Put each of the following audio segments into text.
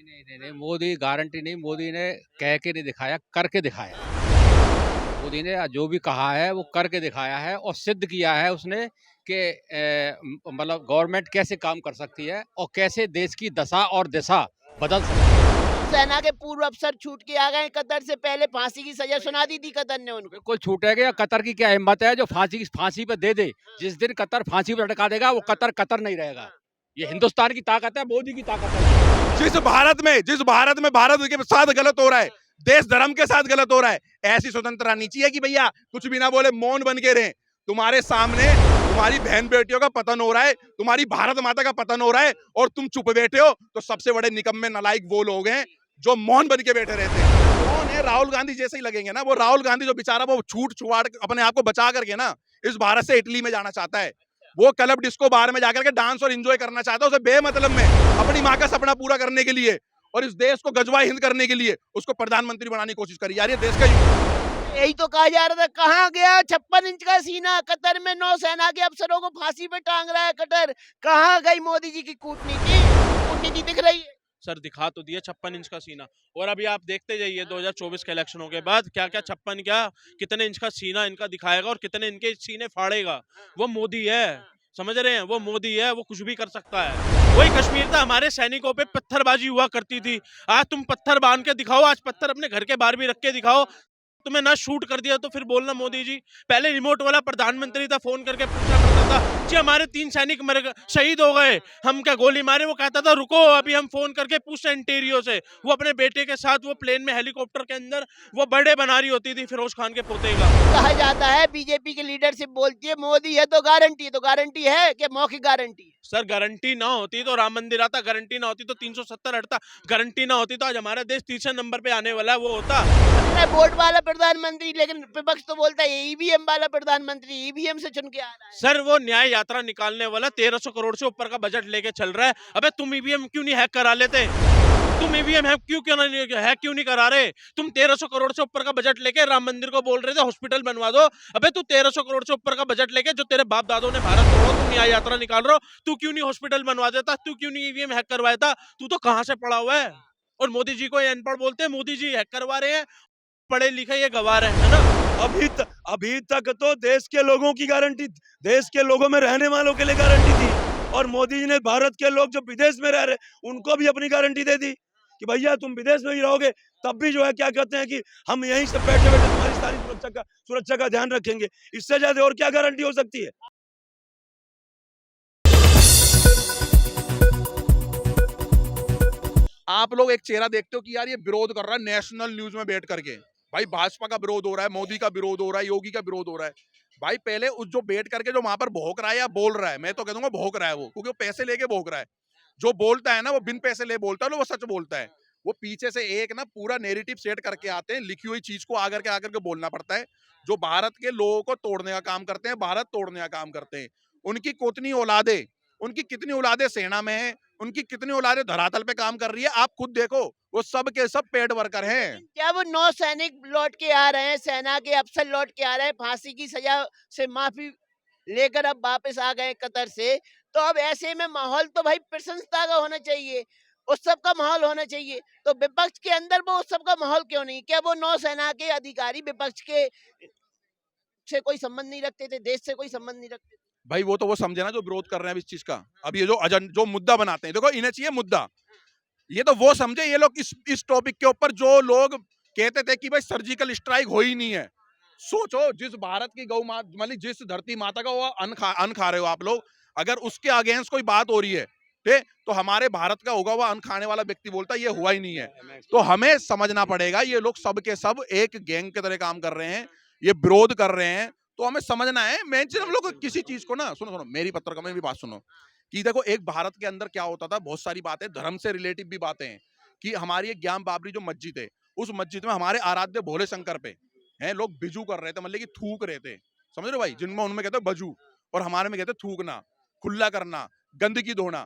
नहीं, मोदी गारंटी नहीं, मोदी ने कह के नहीं दिखाया, करके दिखाया। मोदी ने जो भी कहा है वो करके दिखाया है और सिद्ध किया है उसने कि मतलब गवर्नमेंट कैसे काम कर सकती है और कैसे देश की दशा और दिशा बदल सकती है। सेना के पूर्व अफसर छूट के आ गए, कतर से पहले फांसी की सजा सुना दी थी कतर ने उनको। बिल्कुल छूटेगा। कतर की क्या हिम्मत है जो फांसी पे दे दे। जिस दिन कतर फांसी पे लटका देगा वो कतर कतर नहीं रहेगा। ये हिंदुस्तान की ताकत है, मोदी की ताकत है। जिस भारत में भारत के साथ गलत हो रहा है, देश धर्म के साथ गलत हो रहा है, ऐसी स्वतंत्रता नहीं चाहिए कि भैया कुछ भी ना बोले, मौन बन के रहे। तुम्हारे सामने तुम्हारी बहन बेटियों का पतन हो रहा है, तुम्हारी भारत माता का पतन हो रहा है और तुम चुप बैठे हो। तो सबसे बड़े निकम्मे नालायक वो लोग हैं जो मौन बन के बैठे रहते हैं। कौन है? राहुल गांधी जैसे ही लगेंगे ना। वो राहुल गांधी जो बेचारा वो छूट छुआड़ अपने आप को बचा करके ना इस भारत से इटली में जाना चाहता है। वो क्लब डिस्को बार में जाकर के डांस और एंजॉय करना चाहता है, उसे बेमतलब में अपनी माँ का सपना पूरा करने के लिए और इस देश को गजवा हिंद करने के लिए उसको प्रधानमंत्री बनाने की कोशिश करी जा रही है। देश का यही तो कहा जा रहा था, कहाँ गया 56 इंच का सीना? कतर में नौसेना के अफसरों को फांसी पे टांग रहा है कतर। कहाँ गई मोदी जी की कूटनीति? कूटनीति दिख रही है? सर दिखा तो दिया 56 इंच का सीना। और अभी आप देखते जाइए 2024 के इलेक्शनों के बाद क्या क्या 56 क्या कितने इंच का सीना इनका दिखाएगा और कितने इनके सीने फाड़ेगा। वो मोदी है, समझ रहे हैं? वो मोदी है, वो कुछ भी कर सकता है। वही कश्मीर था, हमारे सैनिकों पे पत्थरबाजी हुआ करती थी। आज तुम पत्थर बांध के दिखाओ, आज पत्थर अपने घर के बाहर भी रख के दिखाओ। तुम्हें ना शूट कर दिया तो फिर बोलना मोदी जी। पहले रिमोट वाला प्रधानमंत्री था, फोन करके पूछना पड़ता था जी हमारे 3 सैनिक मर गए, शहीद हो गए, हम क्या गोली मारे? वो कहता था रुको अभी हम फोन करके पूछते इंटीरियो से। वो अपने बेटे के साथ वो प्लेन में हेलीकॉप्टर के अंदर वो बर्थडे बना रही होती थी फिरोज खान के पोते का। कहा जाता है बीजेपी की लीडरशिप बोलती है मोदी है तो गारंटी, तो गारंटी है कि मौखिक गारंटी? सर गारंटी ना होती तो राम मंदिर आता, गारंटी ना होती तो 370 हटता, गारंटी ना होती तो आज हमारा देश तीसरे नंबर पे आने वाला है, वो होता। वोट वाला प्रधानमंत्री, लेकिन विपक्ष तो बोलता है ईवीएम वाला प्रधानमंत्री, ईवीएम से चुन के आ रहा है। सर वो न्याय यात्रा निकालने वाला 1300 करोड़ से ऊपर का बजट लेके चल रहा है। अबे तुम ईवीएम क्यों नहीं हैक करा लेते? तुम ईवीएम हैक क्यों नहीं करा रहे? तुम 1300 करोड़ से ऊपर का बजट लेके राम मंदिर को बोल रहे थे हॉस्पिटल बनवा दो। अबे तू 1300 करोड़ से ऊपर का बजट लेके जो तेरे बाप दादों ने भारत तोड़ा, तुम न्याय यात्रा निकाल रहे हो। तू क्यों नहीं हॉस्पिटल बनवा देता? तू क्यों नहीं ईवीएम हैक करवाया था? तू तो कहां से पढ़ा हुआ है? और मोदी जी को ये अनपढ़ बोलते हैं, मोदी जी हैक करवा रहे हैं, पढ़े लिखे ये गवार है ना। अभी तक तो देश के लोगों की गारंटी, देश के लोगों में रहने वालों के लिए गारंटी थी और मोदी जी ने भारत के लोग जो विदेश में रह रहे उनको भी अपनी गारंटी दे दी कि भैया तुम विदेश में भी रहोगे तब भी जो है क्या कहते हैं कि हम यहीं से बैठे बैठे तुम्हारी सारी सुरक्षा का ध्यान रखेंगे। इससे ज्यादा और क्या गारंटी हो सकती है? आप लोग एक चेहरा देखते हो कि यार ये विरोध कर रहा है नेशनल न्यूज में बैठ करके। भाई भाजपा का विरोध हो रहा है, मोदी का विरोध हो रहा है, योगी का विरोध हो रहा है। भाई पहले उस जो बैठ करके जो वहां पर भौंक रहा है या बोल रहा है, मैं तो कह दूंगा भौंक रहा है वो, क्योंकि वो पैसे लेके भौंक रहा है। जो बोलता है ना वो बिन पैसे ले बोलता है, वो सच बोलता है। वो पीछे से एक ना पूरा नेरेटिव सेट करके आते हैं, लिखी हुई चीज को आकर के बोलना पड़ता है। जो भारत के लोगों को तोड़ने का काम करते हैं, भारत तोड़ने का काम करते हैं। उनकी कितनी औलादे सेना में है, उनकी कितनी औलादे धरातल पे काम कर रही है, आप खुद देखो। वो सब के सब पेड वर्कर हैं। क्या वो 9 सैनिक लौट के आ रहे हैं, सेना के अफसर लौट के आ रहे हैं, फांसी की सजा से माफी लेकर अब वापस आ गए कतर से? तो अब ऐसे में माहौल तो भाई प्रशंसता का होना चाहिए, उत्सव का माहौल होना चाहिए। तो विपक्ष के अंदर वो उत्सव का माहौल क्यों नहीं? क्या वो नौसेना के अधिकारी विपक्ष के से कोई संबंध नहीं रखते थे, देश से कोई संबंध नहीं रखते थे? भाई वो समझे ना जो विरोध कर रहे हैं इस चीज का। अब ये जो मुद्दा बनाते हैं, देखो इन्हें चाहिए मुद्दा। ये तो वो समझे ये लोग इस टॉपिक के ऊपर जो लोग कहते थे कि भाई सर्जिकल स्ट्राइक हो ही नहीं है। सोचो जिस भारत की गौ माता, मतलब जिस धरती माता का वो अन्न खा रहे हो आप लोग, अगर उसके अगेंस्ट कोई बात हो रही है तो हमारे भारत का होगा हुआ अन्न खाने वाला व्यक्ति बोलता है ये हुआ ही नहीं है। तो हमें समझना पड़ेगा ये लोग सब के सब एक गैंग के तरह काम कर रहे हैं, ये विरोध कर रहे हैं। तो हमें समझना है। मैं हम लोग किसी चीज को ना सुनो मेरी पत्रकार में भी बात सुनो कि देखो एक भारत के अंदर क्या होता था, बहुत सारी बातें धर्म से रिलेटिव भी बातें हैं कि हमारी एक ज्ञान बाबरी जो मस्जिद है, उस मस्जिद में हमारे आराध्य भोले शंकर पे हैं लोग बिजू कर रहे थे, मतलब कि थूक रहे थे, समझ रहे भाई? जिनमें उनमें कहते बजू और हमारे में कहते थूकना, खुला करना, गंदगी धोना।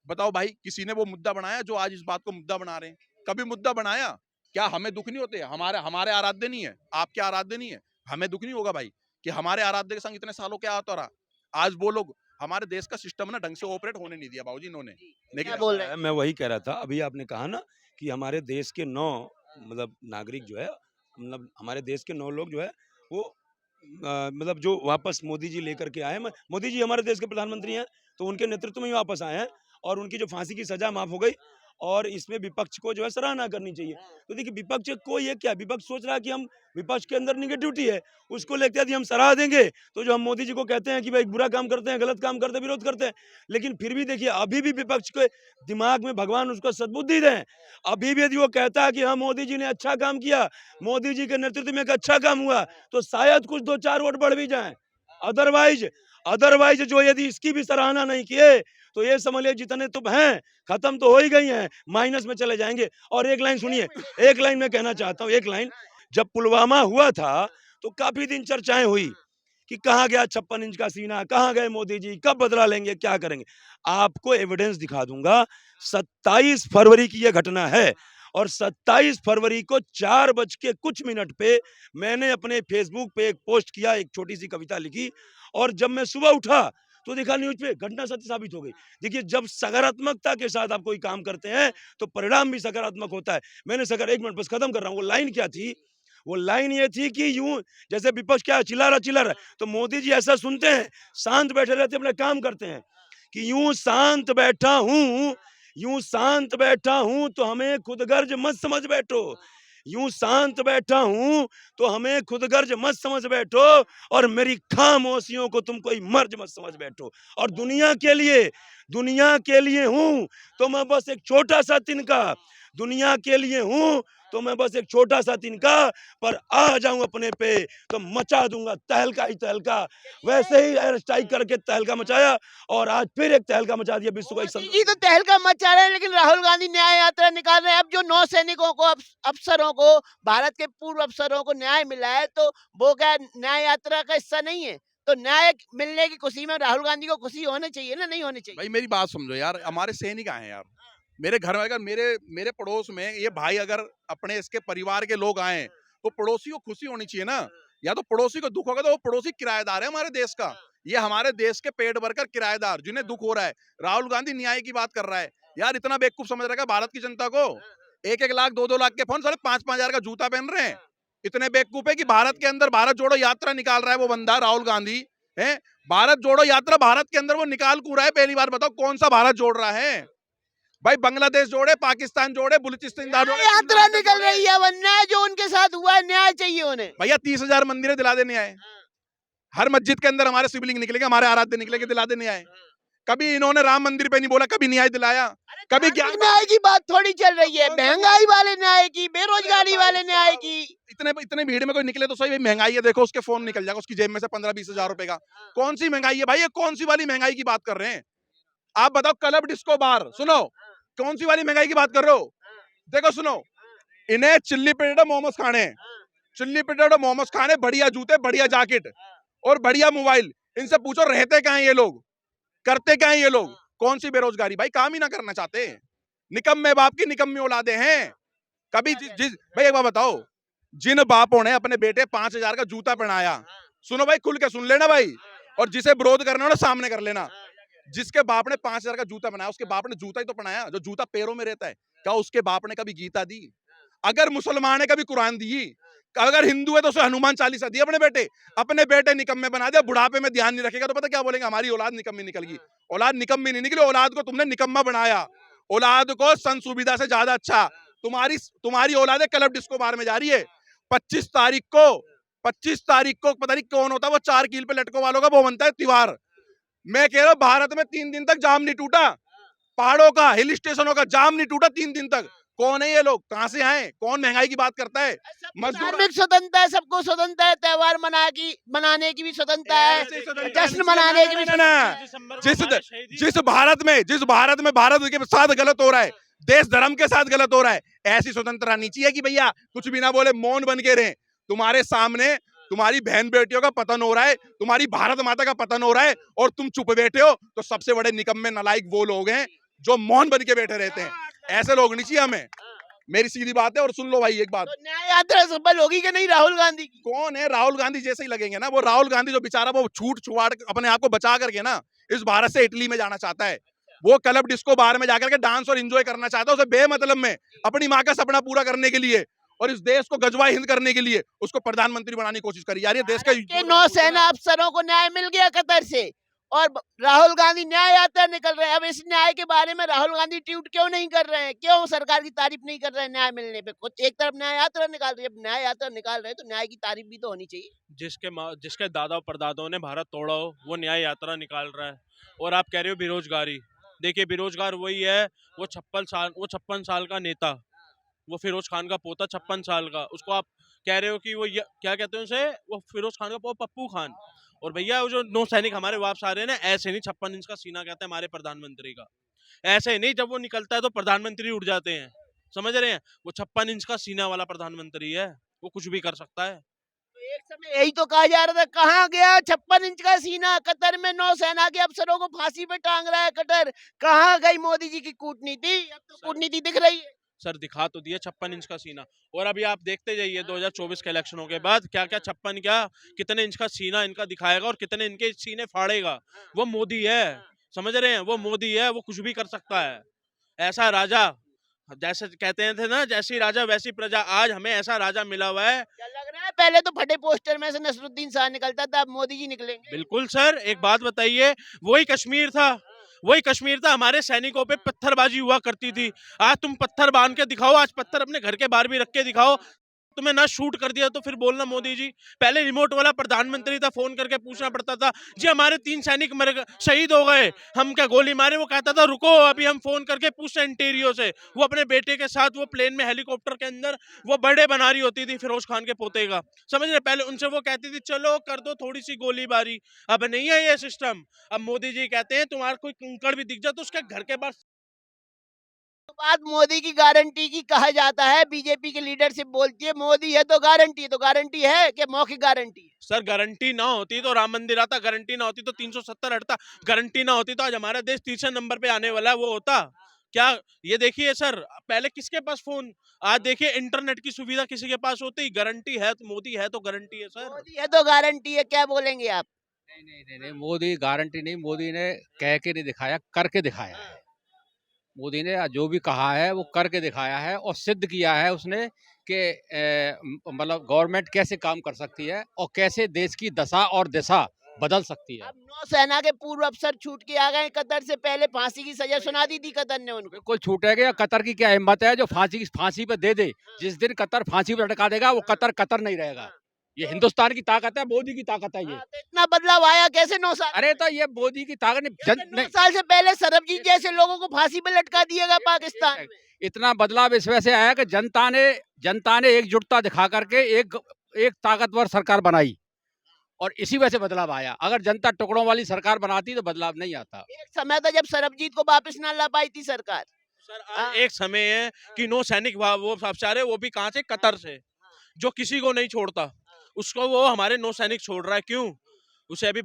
बताओ भाई किसी ने वो मुद्दा बनाया जो आज इस बात को मुद्दा बना रहे हैं? कभी मुद्दा बनाया? क्या हमें दुख नहीं होते? हमारे आराध्य नहीं है, आपके आराध्य नहीं है, हमें दुख नहीं होगा भाई कि हमारे आराध्य के संग इतने सालों क्या होता रहा? आज वो लोग हमारे देश का सिस्टम ना ढंग से ऑपरेट होने नहीं दिया बाबूजी इन्होंने। क्या लेकिन बोल रहे हैं? मैं वही कह रहा था, अभी आपने कहा ना कि हमारे देश के 9 मतलब नागरिक जो है, मतलब हमारे देश के 9 लोग जो है वो मतलब जो वापस मोदी जी लेकर के आए, मोदी जी हमारे देश के प्रधानमंत्री हैं, तो उनके नेतृत्व में ही वापस आए हैं और उनकी जो फांसी की सजा माफ हो गई और इसमें विपक्ष को जो है सराहना करनी चाहिए। तो देखिए विपक्ष को ये क्या, विपक्ष सोच रहा है कि हम विपक्ष के अंदर निगेटिविटी है, उसको लेकर यदि हम सराह देंगे तो जो हम मोदी जी को कहते हैं कि भाई बुरा काम करते हैं, गलत काम करते हैं, विरोध करते हैं, लेकिन फिर भी देखिए अभी भी विपक्ष के दिमाग में भगवान उसको सद्बुद्धि दें। अभी भी यदि वो कहता है कि हाँ मोदी जी ने अच्छा काम किया, मोदी जी के नेतृत्व में एक अच्छा काम हुआ, तो शायद कुछ 2-4 वोट बढ़ भी जाएं। अदरवाइज जो यदि इसकी भी सराहना नहीं किए तो ये समझ लीजिए जितने तो हैं खत्म तो हो ही गई हैं, माइनस में चले जाएंगे। और एक लाइन सुनिए, एक लाइन मैं कहना चाहता हूँ, एक लाइन, जब पुलवामा हुआ था तो काफी दिन चर्चाएं हुई कि कहाँ गया 56 इंच का सीना, कहाँ गए मोदी जी, कब बदला लेंगे, क्या करेंगे। आपको एविडेंस दिखा दूंगा, 27 फरवरी की यह घटना है और 27 फरवरी को 4 बज के कुछ मिनट पे मैंने अपने फेसबुक पे एक पोस्ट किया, एक छोटी सी कविता लिखी और जब मैं सुबह उठा तो देखा न्यूज पे घटना सत्य साबित हो गई। देखिए जब सकारात्मकता के साथ आप कोई काम करते हैं तो परिणाम भी सकारात्मक होता है। मैंने एक मिनट बस खत्म कर रहा हूँ, वो लाइन क्या थी, वो लाइन ये थी कि यूं जैसे विपक्ष क्या चिल्ला रहा, तो मोदी जी ऐसा सुनते हैं, शांत बैठे रहते, अपना काम करते हैं कि यूं शांत बैठा हूं तो हमें खुदगर्ज मत समझ बैठो, यूं शांत बैठा हूं तो हमें खुदगर्ज मत समझ बैठो और मेरी खामोशियों को तुम कोई मर्ज मत समझ बैठो। और दुनिया के लिए हूं तो मैं बस एक छोटा सा तिनका, दुनिया के लिए हूं तो मैं बस एक छोटा सा तिनका, पर आ जाऊं अपने पे तो मचा दूंगा तहलका ही तहलका। वैसे ही एयर स्ट्राइक करके तहलका मचाया और आज फिर एक तहलका मचा दिया विश्व का एक मोदी जी तो तहलका मचा रहे हैं, लेकिन राहुल गांधी न्याय यात्रा निकाल रहे हैं। अब जो 9 सैनिकों को, अफसरों को, भारत के पूर्व अफसरों को न्याय मिला है, तो वो क्या न्याय यात्रा का हिस्सा नहीं है? तो न्याय मिलने की खुशी में राहुल गांधी को खुशी होनी चाहिए ना, नहीं होनी चाहिए? भाई मेरी बात समझो यार, हमारे सैनिक आए हैं यार, मेरे घर में अगर मेरे पड़ोस में ये भाई अगर अपने इसके परिवार के लोग आए तो पड़ोसी को खुशी होनी चाहिए ना। या तो पड़ोसी को दुख होगा तो वो पड़ोसी किराएदार है हमारे देश का, ये हमारे देश के पेट भरकर किराएदार जिन्हें दुख हो रहा है। राहुल गांधी न्याय की बात कर रहा है यार, इतना बेवकूफ समझ रहा है भारत की जनता को। 1-1 लाख 2-2 लाख के फोन, साढ़े 5-5 हजार का जूता पहन रहे हैं। इतने बेवकूफ है कि भारत के अंदर भारत जोड़ो यात्रा निकाल रहा है वो बंदा राहुल गांधी है। भारत जोड़ो यात्रा भारत के अंदर वो निकाल क्यों रहा है? पहली बार बताओ कौन सा भारत जोड़ रहा है भाई? बांग्लादेश जोड़े, पाकिस्तान जोड़े, बलूचिस्तान जोड़े, यात्रा निकल रही है, न्याय जो उनके साथ हुआ है न्याय चाहिए उन्हें। भैया 30,000 मंदिरें दिला देने आए, हर मस्जिद के अंदर हमारे शिवलिंग निकलेंगे, हमारे आराध्य निकलेंगे, दिला देने आए। कभी इन्होंने राम मंदिर पे नहीं बोला, कभी न्याय दिलाया, कभी ज्ञान न्याय की बात थोड़ी चल रही है, महंगाई वाले न्याय की, बेरोजगारी वाले न्याय की। इतने भीड़ में कोई निकले तो सही, भाई महंगाई है, देखो उसके फोन निकल जाएगा उसकी जेब में से 15-20 हजार रुपए का। कौन सी महंगाई है भाई? ये कौन सी वाली महंगाई की बात कर रहे हैं आप? बताओ, क्लब डिस्को बार, सुनो कौन सी वाली महंगाई की बात कर रहे हो? देखो सुनो, इन्हें चिल्ली पोटैटो मोमोस खाने, चिल्ली पोटैटो मोमोस खाने, बढ़िया जूते, बढ़िया जैकेट और बढ़िया मोबाइल। इनसे पूछो रहते क्या हैं ये लोग, करते क्या हैं ये लोग? कौन सी बेरोजगारी भाई? काम ही ना करना चाहते, निकम्मे बाप की निकम्मी औलादे हैं। कभी भाई एक बात बताओ, जिन बापों ने अपने बेटे 5,000 का जूता पहनाया, सुनो भाई खुल के सुन लेना भाई, और जिसे विरोध करना हो ना सामने कर लेना। जिसके बाप ने 5,000 का जूता बनाया, उसके बाप ने जूता ही तो पहनाया, जो जूता पैरों में रहता है। क्या उसके बाप ने कभी गीता दी? अगर मुसलमान ने कभी कुरान दी, अगर हिंदू है तो उसे हनुमान चालीसा दी अपने बेटे निकम्मे बना दिया। बुढ़ापे में ध्यान नहीं रखेगा तो पता क्या बोलेंगे? हमारी औलाद निकम्मी निकल गई। औलाद निकम्मी नहीं निकली, औलाद को तुमने निकम्मा बनाया। औलाद को सन सुविधा से ज्यादा अच्छा तुम्हारी औलाद क्लब डिस्को बार में जा रही है। 25 तारीख को पता नहीं कौन होता वो 4 कील पे लटकों वालों का वो बनता है त्योहार। मैं कह रहा हूं भारत में 3 दिन तक जाम नहीं टूटा, पहाड़ों का, हिल स्टेशनों का जाम नहीं टूटा 3 दिन तक। कौन है ये लोग? कहां से आए? कौन महंगाई की बात करता है? धार्मिक स्वतंत्रता है, सबको स्वतंत्रता है, त्योहार मनाने की भी स्वतंत्रता है, जश्न मनाने की भी। जिस भारत में भारत के साथ गलत हो रहा है, देश धर्म के साथ गलत हो रहा है, ऐसी स्वतंत्रता नहीं चाहिए कि भैया कुछ भी ना बोले, मौन बन के रहे। तुम्हारे सामने तुम्हारी बहन बेटियों का पतन हो रहा है, तुम्हारी भारत माता का पतन हो रहा है और तुम चुप बैठे हो। तो सबसे बड़े निकम्मे नालायक वो लोग हैं जो मौन बन के बैठे रहते हैं। ऐसे लोग नहीं चाहिए हमें, मेरी सीधी बात है। और सुन लो भाई एक बात, तो न्याय यात्रा सफल होगी कि नहीं राहुल गांधी की? कौन है? राहुल गांधी जैसे ही लगेंगे ना, वो राहुल गांधी जो बेचारा वो छूट छुआड़ अपने आप को बचा करके ना इस भारत से इटली में जाना चाहता है, वो क्लब डिस्को बार में जाकर के डांस और एंजॉय करना चाहता है, उसे बेमतलब में अपनी माँ का सपना पूरा करने के लिए और इस देश को गजवा हिंद करने के लिए उसको प्रधानमंत्री बनाने की कोशिश करी यार। ये देश का के नौसेना अफसरों को न्याय मिल गया कतर से और राहुल गांधी न्याय यात्रा निकल रहे हैं। अब इस न्याय के बारे में राहुल गांधी ट्वीट क्यों नहीं कर रहे हैं? क्यों सरकार की तारीफ नहीं कर रहे हैं न्याय मिलने पे? कुछ एक तरफ न्याय यात्रा निकाल रही है, जब न्याय यात्रा निकाल रहे हैं तो न्याय की तारीफ भी तो होनी चाहिए। जिसके दादा परदादाओं ने भारत तोड़ा हो वो न्याय यात्रा निकाल रहा है। और आप कह रहे हो बेरोजगारी, देखिए बेरोजगार वही है, वो 56 साल का नेता, वो फिरोज खान का पोता 56 साल का, उसको आप कह रहे हो कि वो क्या कहते हैं उसे, वो फिरोज खान का पोता पप्पू खान। और भैया वो जो नौ सैनिक हमारे वापस आ रहे हैं ना, ऐसे नहीं 56 इंच का सीना कहते हैं हमारे प्रधानमंत्री का, ऐसे नहीं जब वो निकलता है तो प्रधानमंत्री उड़ जाते हैं, समझ रहे हैं? वो 56 इंच का सीना वाला प्रधानमंत्री है, वो कुछ भी कर सकता है। तो एक समय यही तो कहा जा रहा था, कहाँ गया 56 इंच का सीना? कतर में नौसेना के अफसरों को फांसी पे टांग रहा है कतर। कहाँ गई मोदी जी की कूटनीति? अब तो कूटनीति दिख रही है। सर दिखा तो दिया 56 इंच का सीना, और अभी आप देखते जाइए 2024 के इलेक्शनों के बाद क्या क्या 56 क्या कितने इंच का सीना इनका दिखाएगा और कितने इनके सीने फाड़ेगा। वो मोदी है, समझ रहे हैं? वो मोदी है, वो कुछ भी कर सकता है। ऐसा राजा, जैसे कहते थे ना, जैसी राजा वैसी प्रजा, आज हमें ऐसा राजा मिला हुआ है। क्या लग रहा है? पहले तो फटे पोस्टर में से नसरुद्दीन शाह निकलता था, अब मोदी जी निकलेंगे। बिल्कुल सर, एक बात बताइए, वही कश्मीर था, वही कश्मीर था, हमारे सैनिकों पे पत्थरबाजी हुआ करती थी। आज तुम पत्थर बांध के दिखाओ, आज पत्थर अपने घर के बाहर भी रख के दिखाओ, तुम्हें ना शूट कर दिया तो फिर बोलना मोदी जी। पहले रिमोट वाला प्रधानमंत्री था, फोन करके पूछना पड़ता था, जी हमारे 3 सैनिक मर गए, शहीद हो गए, हम क्या गोली मारे? वो कहता था रुको अभी हम फोन करके पूछते हैं इंटीरियो से। वो अपने बेटे के साथ वो प्लेन में हेलीकॉप्टर के अंदर वो बर्थडे बना रही होती थी फिरोज खान के पोते का, समझ रहे? पहले उनसे वो कहती थी चलो कर दो थोड़ी सी गोलीबारी, अब नहीं है ये सिस्टम। अब मोदी जी कहते हैं तुम्हारा कोई कंकड़ भी दिख जाए तो उसके घर के बाहर। तो बात मोदी की गारंटी की कहा जाता है, बीजेपी की लीडरशिप बोलती है मोदी है तो गारंटी है कि मौखिक गारंटी है? सर गारंटी ना होती तो राम मंदिर आता, गारंटी ना होती तो 370 हटता, गारंटी ना होती तो आज हमारा देश तीसरे नंबर पे आने वाला है, वो होता क्या? ये देखिए सर, पहले किसके पास फोन, आज देखिए इंटरनेट की सुविधा किसी के पास होती। गारंटी है तो मोदी है तो गारंटी है सर। मोदी है तो गारंटी है, क्या बोलेंगे आप? नहीं नहीं नहीं नहीं, मोदी गारंटी नहीं, मोदी ने कह के नहीं दिखाया, करके दिखाया है। मोदी ने जो भी कहा है वो करके दिखाया है और सिद्ध किया है उसने कि मतलब गवर्नमेंट कैसे काम कर सकती है और कैसे देश की दशा और दिशा बदल सकती है। अब नौसेना के पूर्व अफसर छूट के आ गए कतर से, पहले फांसी की सजा सुना दी थी कतर ने उनको। बिल्कुल छूटेगा। कतर की क्या हिम्मत है जो फांसी पे दे दे? जिस दिन कतर फांसी पे लटका देगा वो कतर नहीं रहेगा। ये हिंदुस्तान की ताकत है, मोदी की ताकत है ये। हाँ, तो इतना बदलाव आया कैसे 9 साल? अरे तो ये मोदी की ताकत जैसे 9 साल से पहले सरबजीत जैसे लोगों को फांसी पे लटका दिएगा पाकिस्तान में। इतना बदलाव इस वजह से आया कि जनता ने एकजुटता दिखा करके एक ताकतवर सरकार बनाई और इसी वजह से बदलाव आया। अगर जनता टुकड़ों वाली सरकार बनाती तो बदलाव नहीं आता। एक समय था जब सरबजीत को वापस ना ला पाई थी सरकार। सर आज एक समय है कि नौ सैनिक वो अफसर है, वो भी कहाँ से? कतर से, जो किसी को नहीं छोड़ता, उसको वो हमारे नौ सैनिक छोड़ रहा है। क्यों? उसे अभी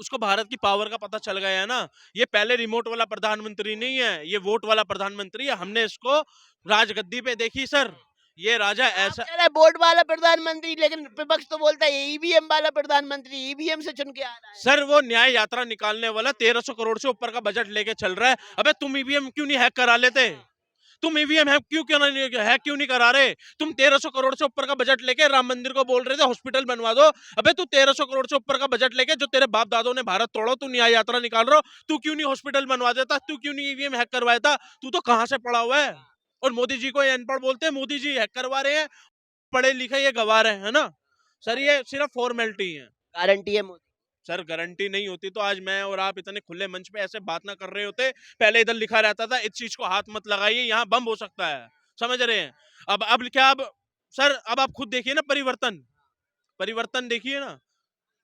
उसको भारत की पावर का पता चल गया है ना। ये पहले रिमोट वाला प्रधानमंत्री नहीं है, ये वोट वाला प्रधानमंत्री है। हमने इसको राजगद्दी पे देखी सर, ये राजा ऐसा। कह रहे वोट वाला प्रधानमंत्री, लेकिन विपक्ष तो बोलता है ईवीएम वाला प्रधानमंत्री, ईवीएम से चुन के आ रहा है। सर वो न्याय यात्रा निकालने वाला 1300 करोड़ से ऊपर का बजट लेके चल रहा है। अबे तुम ईवीएम क्यों नहीं हैक करा लेते? तुम ईवीएम हैक क्यों नहीं करा रहे? तुम 1300 करोड़ से ऊपर का बजट लेके राम मंदिर को बोल रहे थे हॉस्पिटल बनवा दो। अबे तू 1300 करोड़ से ऊपर का बजट लेके, जो तेरे बाप दादों ने भारत तोड़ा, तू न्याय यात्रा निकाल रहा हो, तू क्यों नहीं हॉस्पिटल बनवा देता? तू क्यों नहीं ईवीएम हैक करवाया था? तू तो कहां से पढ़ा हुआ है? और मोदी जी को ये अनपढ़ बोलते हैं, मोदी जी हैक करवा रहे हैं, पढ़े लिखे ये गवा रहे हैं, है ना? सर ये सिर्फ फॉर्मेलिटी है। गारंटी है मोदी। सर गारंटी नहीं होती तो आज मैं और आप इतने खुले मंच पे ऐसे बात ना कर रहे होते। पहले इधर लिखा रहता था इस चीज को हाथ मत लगाइए, यहाँ बम हो सकता है, समझ रहे हैं? अब क्या, अब सर अब आप खुद देखिए ना, परिवर्तन देखिए ना।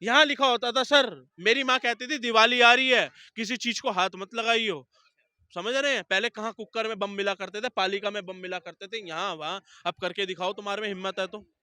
यहाँ लिखा होता था सर, मेरी माँ कहती थी दिवाली आ रही है, किसी चीज को हाथ मत लगाइयो, समझ रहे हैं? पहले कहाँ कुकर में बम मिला करते थे, पालिका में बम मिला करते थे, यहाँ वहां। अब करके दिखाओ, तुम्हारे में हिम्मत है तो।